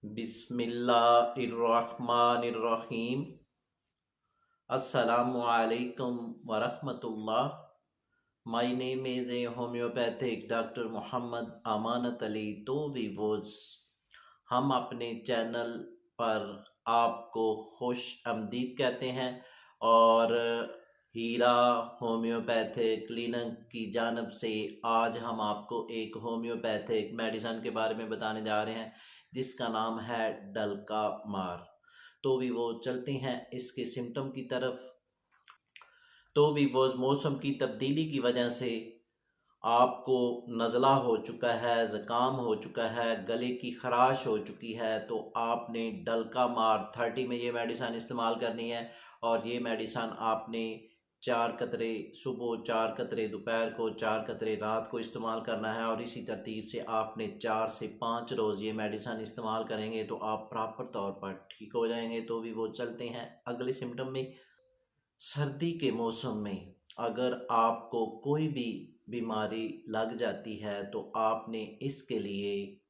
बिस्मिल्लाहिर्रहमानिर्रहीम। अस्सलामु अलैकुम वरहमतुल्लाह। My name is a homeopathic Dr. Mohammad Amanat Ali तो विवोज। हम अपने चैनल पर आपको खुश आमदीद कहते हैं और हीरा होम्योपैथिक क्लिनिक की जानब से आज हम आपको एक होम्योपैथिक मेडिसन के बारे में बताने जा रहे हैं जिसका नाम है डलका मार। तो भी वो चलते हैं इसके सिम्टम की तरफ। तो भी वो मौसम की तब्दीली की वजह से आपको नज़ला हो चुका है, ज़ुकाम हो चुका है, गले की खराश हो चुकी है, तो आपने डलका मार 30 में ये मेडिसन इस्तेमाल करनी है। और ये मेडिसन आपने 4 कतरे सुबह, 4 कतरे दोपहर को, 4 कतरे रात को इस्तेमाल करना है। और इसी तरतीब से आपने 4 से 5 रोज़ ये मेडिसन इस्तेमाल करेंगे तो आप प्रॉपर तौर पर ठीक हो जाएंगे। तो भी वो चलते हैं अगले सिम्टम में। सर्दी के मौसम में अगर आपको कोई भी बीमारी लग जाती है तो आपने इसके लिए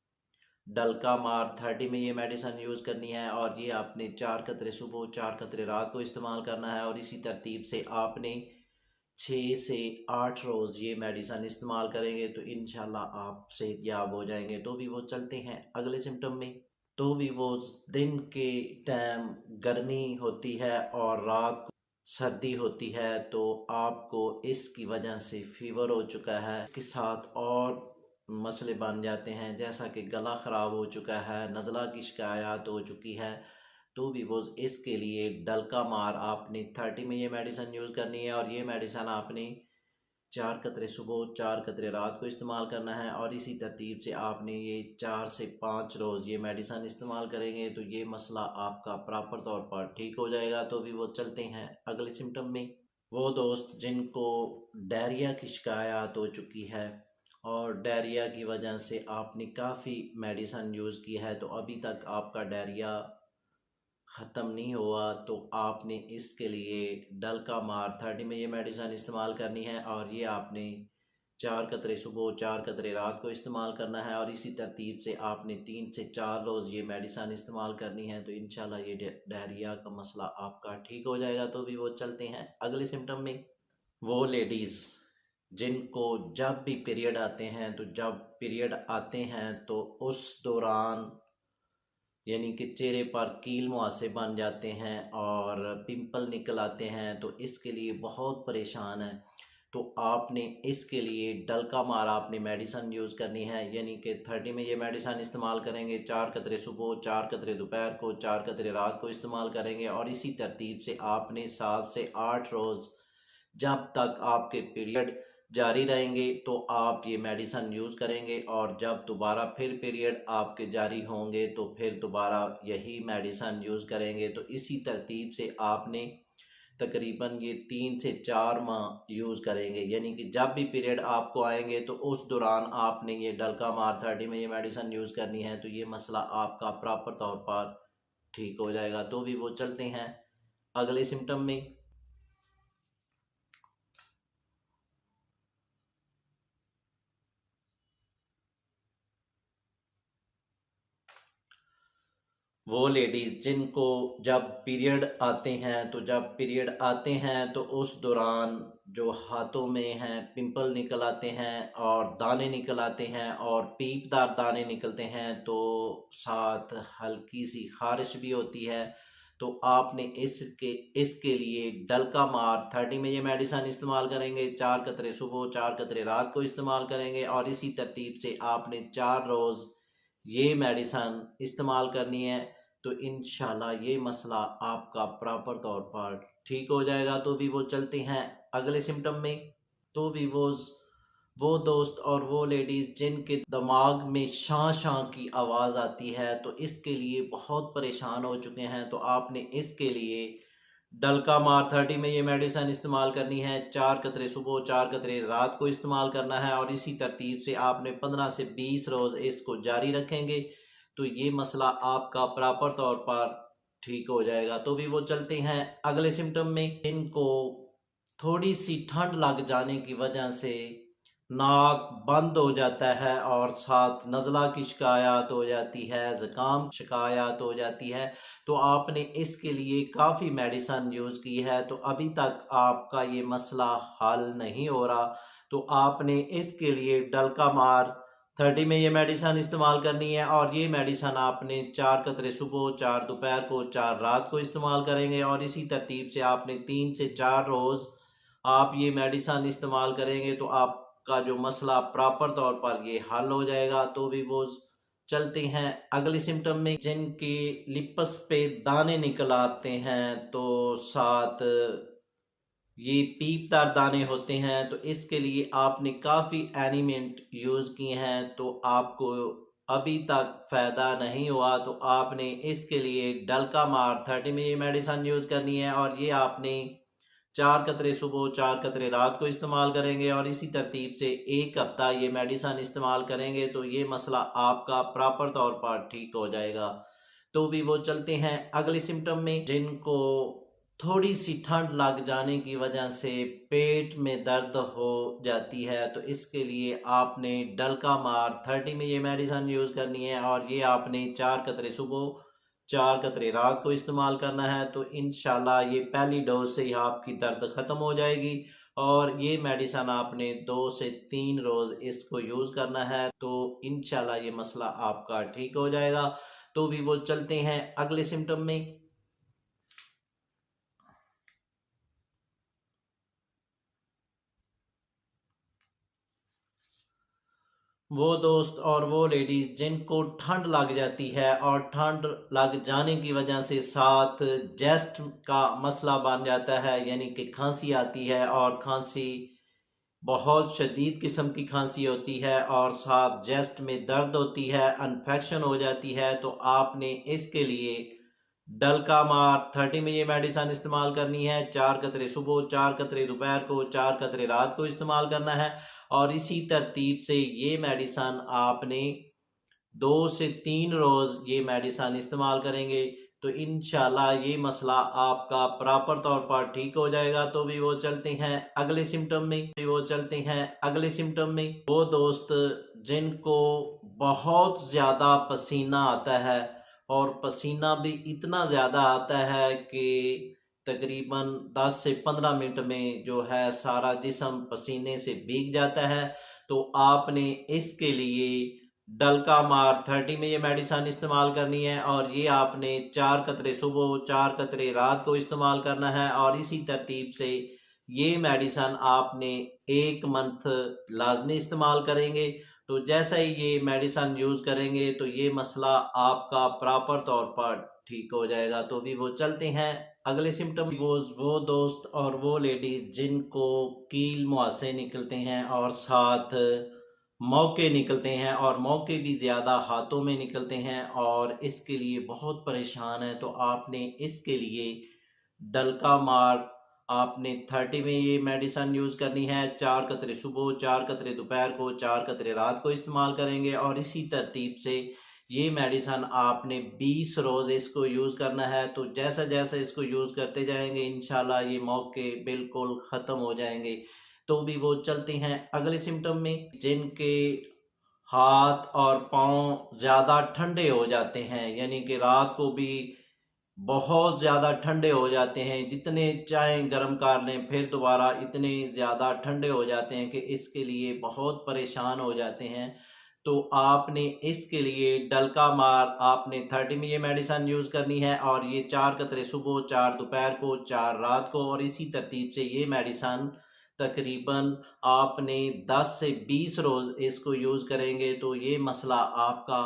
डलका मार 30 में ये मेडिसन यूज़ करनी है। और ये आपने 4 कतरे सुबह, 4 कतरे रात को इस्तेमाल करना है। और इसी तरतीब से आपने 6 से 8 रोज़ ये मेडिसन इस्तेमाल करेंगे तो इंशाल्लाह आप सेहतयाब हो जाएंगे। तो भी वो चलते हैं अगले सिम्टम में। तो भी वो दिन के टाइम गर्मी होती है और रात को सर्दी होती है, तो आपको इसकी वजह से फीवर हो चुका है। इसके साथ और मसले बन जाते हैं जैसा कि गला ख़राब हो चुका है, नज़ला की शिकायत हो चुकी है। तो भी वो इसके लिए डलका मार आपने 30 में ये मेडिसन यूज़ करनी है। और ये मेडिसन आपने 4 कतरे सुबह, 4 कतरे रात को इस्तेमाल करना है। और इसी तरतीब से आपने ये 4 से 5 रोज़ ये मेडिसन इस्तेमाल करेंगे तो ये मसला आपका प्रॉपर तौर पर ठीक हो जाएगा। तो भी वो चलते हैं अगले सिम्टम में। वो दोस्त जिनको डायरिया की शिकायत हो चुकी है और डायरिया की वजह से आपने काफ़ी मेडिसन यूज़ की है तो अभी तक आपका डायरिया ख़त्म नहीं हुआ, तो आपने इसके लिए डलका मार 30 में ये मेडिसन इस्तेमाल करनी है। और ये आपने 4 कतरे सुबह, 4 कतरे रात को इस्तेमाल करना है। और इसी तरतीब से आपने 3 से 4 रोज़ ये मेडिसन इस्तेमाल करनी है तो इंशाल्लाह ये डायरिया का मसला आपका ठीक हो जाएगा। तो भी वो चलते हैं अगले सिम्टम में। वो लेडीज़ जिनको जब भी पीरियड आते हैं तो जब पीरियड आते हैं तो उस दौरान यानी कि चेहरे पर कील मुहासे बन जाते हैं और पिंपल निकल आते हैं, तो इसके लिए बहुत परेशान है। तो आपने इसके लिए डलका मार आपने मेडिसन यूज़ करनी है। यानी कि 30 में ये मेडिसन इस्तेमाल करेंगे, 4 कतरे सुबह, 4 कतरे दोपहर को, 4 कतरे रात को इस्तेमाल करेंगे। और इसी तरतीब से आपने 7 से 8 रोज़ जब तक आपके पीरियड जारी रहेंगे तो आप ये मेडिसन यूज़ करेंगे। और जब दोबारा फिर पीरियड आपके जारी होंगे तो फिर दोबारा यही मेडिसन यूज़ करेंगे। तो इसी तरतीब से आपने तकरीबन ये 3 से 4 माह यूज़ करेंगे। यानी कि जब भी पीरियड आपको आएंगे तो उस दौरान आपने ये डलका मार 30 में ये मेडिसन यूज़ करनी है तो ये मसला आपका प्रॉपर तौर पर ठीक हो जाएगा। तो भी वो चलते हैं अगले सिम्टम में। वो लेडीज़ जिनको जब पीरियड आते हैं तो जब पीरियड आते हैं तो उस दौरान जो हाथों में हैं पिंपल निकल आते हैं और दाने निकल आते हैं और पीपदार दाने निकलते हैं, तो साथ हल्की सी खारिश भी होती है। तो आपने इसके लिए डलका मार 30 में ये मेडिसन इस्तेमाल करेंगे, 4 कतरे सुबह, 4 कतरे रात को इस्तेमाल करेंगे। और इसी तरतीब से आपने 4 रोज़ ये मेडिसन इस्तेमाल करनी है तो इंशाल्लाह ये मसला आपका प्रॉपर तौर पर ठीक हो जाएगा। तो भी वो चलते हैं अगले सिम्टम में। तो भी वो दोस्त और वो लेडीज़ जिनके दिमाग में शां शां की आवाज़ आती है तो इसके लिए बहुत परेशान हो चुके हैं, तो आपने इसके लिए डलका मार 30 में ये मेडिसन इस्तेमाल करनी है। 4 कतरे सुबह, 4 कतरे रात को इस्तेमाल करना है। और इसी तरतीब से आपने 15 से 20 रोज़ इसको जारी रखेंगे तो ये मसला आपका प्रॉपर तौर पर ठीक हो जाएगा। तो भी वो चलते हैं अगले सिम्टम में। इनको थोड़ी सी ठंड लग जाने की वजह से नाक बंद हो जाता है और साथ नज़ला की शिकायत हो जाती है, ज़ुकाम शिकायत हो जाती है, तो आपने इसके लिए काफ़ी मेडिसन यूज़ की है तो अभी तक आपका ये मसला हल नहीं हो रहा, तो आपने इसके लिए डलका मार 30 में ये मेडिसन इस्तेमाल करनी है और ये मेडिसन आपने 4 कतरे सुबह, 4 दोपहर को, 4 रात को इस्तेमाल करेंगे और इसी तरतीब से आपने 3 से 4 रोज़ आप ये मेडिसन इस्तेमाल करेंगे तो आपका जो मसला प्रॉपर तौर पर ये हल हो जाएगा। तो भी वो चलते हैं अगले सिम्टम में, जिनके लिपस पे दाने निकल आते हैं तो साथ ये पीपदार दाने होते हैं, तो इसके लिए आपने काफ़ी एलिमेंट यूज़ किए हैं तो आपको अभी तक फ़ायदा नहीं हुआ, तो आपने इसके लिए डलका मार 30 में ये मेडिसन यूज़ करनी है और ये आपने 4 कतरे सुबह, 4 कतरे रात को इस्तेमाल करेंगे और इसी तरतीब से 1 हफ्ता ये मेडिसन इस्तेमाल करेंगे तो ये मसला आपका प्रॉपर तौर पर ठीक हो जाएगा। तो भी वो चलते हैं अगले सिम्टम में, जिनको थोड़ी सी ठंड लग जाने की वजह से पेट में दर्द हो जाती है, तो इसके लिए आपने डलका मार 30 में ये मेडिसन यूज़ करनी है और ये आपने 4 कतरे सुबह, 4 कतरे रात को इस्तेमाल करना है, तो इंशाल्लाह ये पहली डोज से ही आपकी दर्द ख़त्म हो जाएगी और ये मेडिसन आपने 2 से 3 रोज़ इसको यूज़ करना है, तो इंशाल्लाह ये मसला आपका ठीक हो जाएगा। तो भी वो चलते हैं अगले सिम्टम में। वो दोस्त और वो लेडीज़ जिनको ठंड लग जाती है और ठंड लग जाने की वजह से साथ जेस्ट का मसला बन जाता है, यानी कि खांसी आती है और खांसी बहुत शदीद किस्म की खांसी होती है और साथ जेस्ट में दर्द होती है, इन्फेक्शन हो जाती है, तो आपने इसके लिए डलका मार 30 में ये मेडिसन इस्तेमाल करनी है। 4 कतरे सुबह, 4 कतरे दोपहर को, 4 कतरे रात को इस्तेमाल करना है और इसी तरतीब से ये मेडिसन आपने 2 से 3 रोज़ ये मेडिसन इस्तेमाल करेंगे तो इंशाल्लाह ये मसला आपका प्रॉपर तौर पर ठीक हो जाएगा। तो भी वो चलते हैं अगले सिम्टम में, वो दोस्त जिनको बहुत ज़्यादा पसीना आता है और पसीना भी इतना ज़्यादा आता है कि तकरीबन 10 से 15 मिनट में जो है सारा जिस्म पसीने से भीग जाता है, तो आपने इसके लिए डलका मार 30 में ये मेडिसन इस्तेमाल करनी है और ये आपने 4 कतरे सुबह, 4 कतरे रात को इस्तेमाल करना है और इसी तरतीब से ये मेडिसन आपने 1 मंथ लाजमी इस्तेमाल करेंगे। तो जैसा ही ये मेडिसन यूज़ करेंगे तो ये मसला आपका प्रॉपर तौर पर ठीक हो जाएगा। तो भी वो चलते हैं अगले सिम्टम, वो दोस्त और वो लेडीज़ जिनको कील मुहासे निकलते हैं और साथ मौके निकलते हैं और मौके भी ज़्यादा हाथों में निकलते हैं और इसके लिए बहुत परेशान है, तो आपने इसके लिए डलका मार आपने 30 में ये मेडिसन यूज़ करनी है। 4 कतरे सुबह, 4 कतरे दोपहर को, 4 कतरे रात को इस्तेमाल करेंगे और इसी तरतीब से ये मेडिसन आपने 20 रोज़ इसको यूज़ करना है। तो जैसा जैसा इसको यूज़ करते जाएंगे इंशाल्लाह ये मौके बिल्कुल ख़त्म हो जाएंगे। तो भी वो चलते हैं अगले सिम्टम में, जिनके हाथ और पाँव ज़्यादा ठंडे हो जाते हैं, यानी कि रात को भी बहुत ज़्यादा ठंडे हो जाते हैं, जितने चाहें गर्म कर लें फिर दोबारा इतने ज़्यादा ठंडे हो जाते हैं कि इसके लिए बहुत परेशान हो जाते हैं। तो आपने इसके लिए डलका मार आपने 30 में ये मेडिसन यूज़ करनी है और ये 4 कतरे सुबह, 4 दोपहर को, 4 रात को और इसी तरतीब से ये मेडिसन तकरीबन आपने 10 से 20 रोज़ इसको यूज़ करेंगे तो ये मसला आपका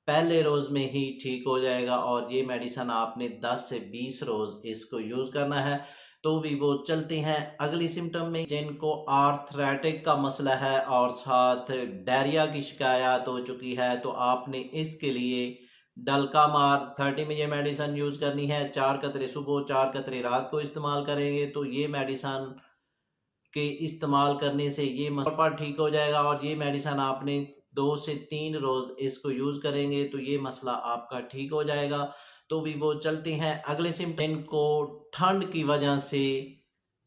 पहले रोज़ में ही ठीक हो जाएगा और ये मेडिसन आपने 10 से 20 रोज़ इसको यूज़ करना है। तो भी वो चलते हैं अगली सिम्टम में, जिनको आर्थराइटिक का मसला है और साथ डायरिया की शिकायत हो चुकी है, तो आपने इसके लिए डलका मार 30 में ये मेडिसन यूज़ करनी है। 4 कतरे सुबह, 4 कतरे रात को इस्तेमाल करेंगे तो ये मेडिसन के इस्तेमाल करने से ये मसला ठीक हो जाएगा और ये मेडिसन आपने 2 से 3 रोज़ इसको यूज़ करेंगे तो ये मसला आपका ठीक हो जाएगा। तो भी वो चलते हैं अगले सिम्टम को, ठंड की वजह से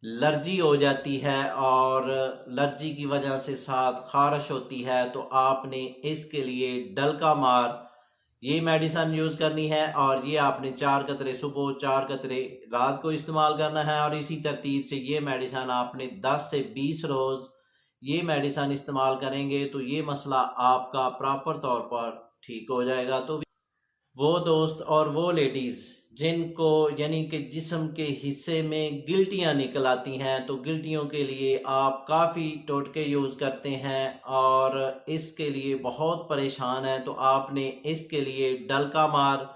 एलर्जी हो जाती है और एलर्जी की वजह से साथ खारिश होती है, तो आपने इसके लिए डलका मार ये मेडिसन यूज़ करनी है और ये आपने 4 कतरे सुबह 4 कतरे रात को इस्तेमाल करना है। और इसी तरतीब से ये मेडिसन आपने 10 से 20 रोज़ ये मेडिसन इस्तेमाल करेंगे तो ये मसला आपका प्रॉपर तौर पर ठीक हो जाएगा। तो वो दोस्त और वो लेडीज़ जिनको यानी कि जिस्म के हिस्से में गिल्टियाँ निकल आती हैं, तो गिल्टियों के लिए आप काफ़ी टोटके यूज़ करते हैं और इसके लिए बहुत परेशान हैं, तो आपने इसके लिए डलका मार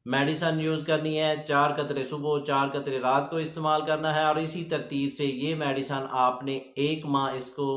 मेडिसन यूज़ करनी है। 4 कतरे सुबह 4 कतरे रात को इस्तेमाल करना है और इसी तरतीब से ये मेडिसन आपने 1 माह इसको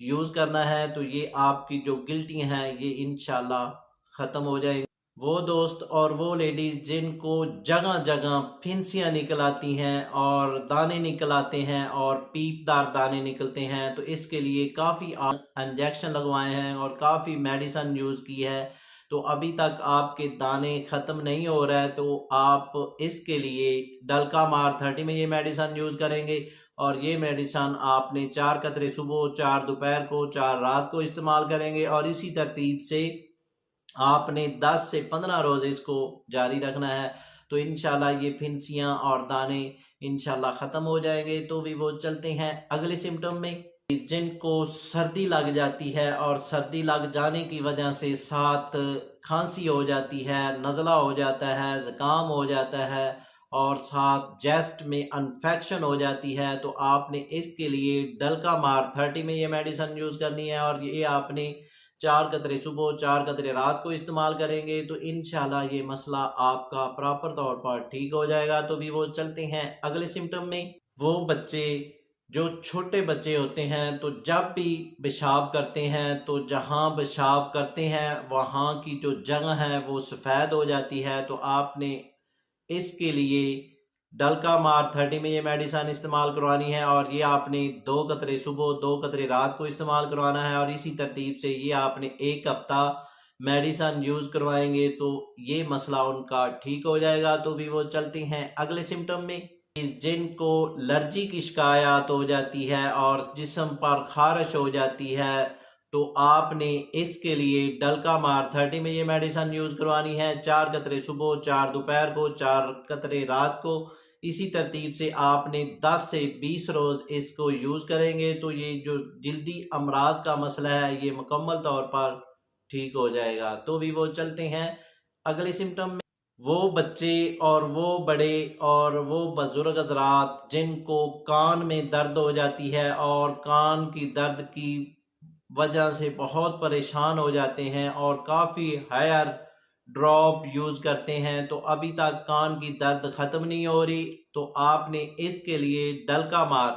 यूज़ करना है, तो ये आपकी जो गिल्टियाँ हैं ये इंशाल्लाह ख़त्म हो जाएगी। वो दोस्त और वो लेडीज़ जिनको जगह जगह फिंसियाँ निकल आती हैं और दाने निकल आते हैं और पीपदार दाने निकलते हैं, तो इसके लिए काफ़ी इंजेक्शन लगवाए हैं और काफ़ी मेडिसन यूज़ की है, तो अभी तक आपके दाने ख़त्म नहीं हो रहा है, तो आप इसके लिए डलका मार 30 में ये मेडिसन यूज़ करेंगे। और ये मेडिसन आपने 4 कतरे सुबह 4 दोपहर को 4 रात को इस्तेमाल करेंगे और इसी तरतीब से आपने 10 से 15 रोज़ इसको जारी रखना है, तो इंशाल्लाह ये फिंसियाँ और दाने इंशाल्लाह ख़त्म हो जाएंगे। तो भी वो चलते हैं अगले सिम्टम में। जिनको सर्दी लग जाती है और सर्दी लग जाने की वजह से साथ खांसी हो जाती है, नज़ला हो जाता है, ज़ुकाम हो जाता है और साथ चेस्ट में इन्फेक्शन हो जाती है, तो आपने इसके लिए डलका मार 30 में ये मेडिसन यूज़ करनी है और ये आपने 4 कतरे सुबह 4 कतरे रात को इस्तेमाल करेंगे, तो इंशाल्लाह ये मसला आपका प्रॉपर तौर पर ठीक हो जाएगा। तो भी वो चलते हैं अगले सिम्टम में। वो बच्चे जो छोटे बच्चे होते हैं, तो जब भी पेशाब करते हैं, तो जहाँ पेशाब करते हैं वहाँ की जो जगह है वो सफ़ेद हो जाती है, तो आपने इसके लिए डलका मार 30 में ये मेडिसन इस्तेमाल करवानी है और ये आपने 2 कतरे सुबह 2 कतरे रात को इस्तेमाल करवाना है और इसी तरतीब से ये आपने 1 हफ्ता मेडिसन यूज़ करवाएंगे, तो ये मसला उनका ठीक हो जाएगा। तो भी वो चलते हैं अगले सिम्टम में। जिनको एलर्जी की शिकायत हो जाती है और जिस्म पर खारिश हो जाती है, तो आपने इसके लिए डलका मार 30 में ये मेडिसन यूज़ करवानी है। 4 कतरे सुबह 4 दोपहर को 4 कतरे रात को, इसी तरतीब से आपने 10 से 20 रोज़ इसको यूज़ करेंगे, तो ये जो जल्दी अमराज का मसला है ये मुकम्मल तौर पर ठीक हो जाएगा। तो भी वो चलते हैं अगले सिम्टम में। वो बच्चे और वो बड़े और वो बुजुर्ग हज़रात जिनको कान में दर्द हो जाती है और कान की दर्द की वजह से बहुत परेशान हो जाते हैं और काफ़ी हायर ड्रॉप यूज़ करते हैं, तो अभी तक कान की दर्द ख़त्म नहीं हो रही, तो आपने इसके लिए डलका मार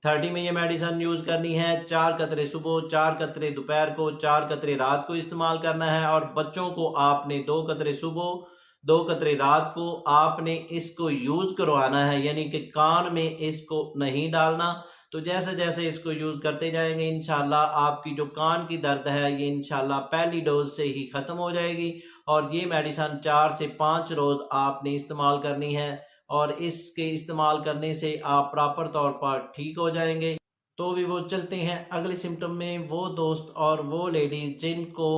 30 में ये मेडिसन यूज़ करनी है। 4 कतरे सुबह 4 कतरे दोपहर को 4 कतरे रात को इस्तेमाल करना है और बच्चों को आपने 2 कतरे सुबह 2 कतरे रात को आपने इसको यूज़ करवाना है, यानी कि कान में इसको नहीं डालना। तो जैसे जैसे इसको यूज़ करते जाएंगे इंशाल्लाह आपकी जो कान की दर्द है ये इंशाल्लाह पहली डोज से ही ख़त्म हो जाएगी और ये मेडिसन 4 से 5 रोज़ आपने इस्तेमाल करनी है और इसके इस्तेमाल करने से आप प्रॉपर तौर पर ठीक हो जाएंगे। तो भी वो चलते हैं अगले सिम्टम में। वो दोस्त और वो लेडीज़ जिनको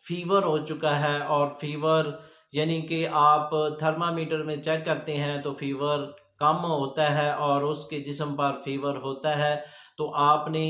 फीवर हो चुका है और फीवर यानी कि आप थर्मामीटर में चेक करते हैं तो फीवर कम होता है और उसके जिस्म पर फीवर होता है, तो आपने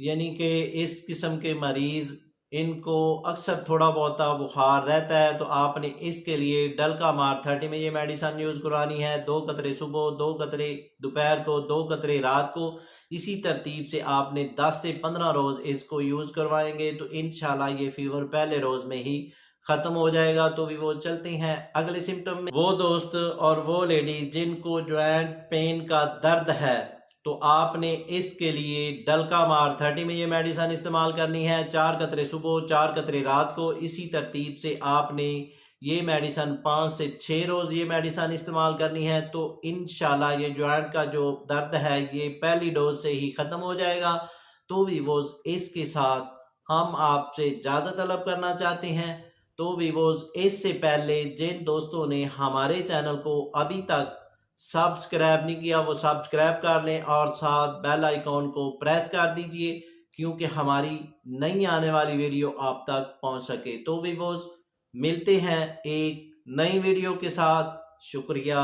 यानी कि इस किस्म के मरीज़ इनको अक्सर थोड़ा बहुत बुखार रहता है, तो आपने इसके लिए डलका मार 30 में ये मेडिसन यूज़ करवानी है। 2 कतरे सुबह 2 कतरे दोपहर को 2 कतरे रात को, इसी तरतीब से आपने 10 से 15 रोज़ इसको यूज़ करवाएंगे, तो इंशाल्लाह ये फीवर पहले रोज़ में ही ख़त्म हो जाएगा। तो भी वो चलते हैं अगले सिम्टम में। वो दोस्त और वो लेडीज़ जिनको जॉइंट पेन का दर्द है, तो आपने इसके लिए डलका मार 30 में ये मेडिसन इस्तेमाल करनी है। 4 कतरे सुबह 4 कतरे रात को, इसी तरतीब से आपने ये मेडिसन 5 से 6 रोज़ ये मेडिसन इस्तेमाल करनी है, तो इंशाल्लाह ये जॉइंट का जो दर्द है ये पहली डोज से ही ख़त्म हो जाएगा। तो भी वो इसके साथ हम आपसे इजाज़त तलब करना चाहते हैं। तो वीवोज़ इससे पहले जिन दोस्तों ने हमारे चैनल को अभी तक सब्सक्राइब नहीं किया वो सब्सक्राइब कर लें और साथ बेल आइकॉन को प्रेस कर दीजिए, क्योंकि हमारी नई आने वाली वीडियो आप तक पहुंच सके। तो वीवोस, मिलते हैं एक नई वीडियो के साथ। शुक्रिया।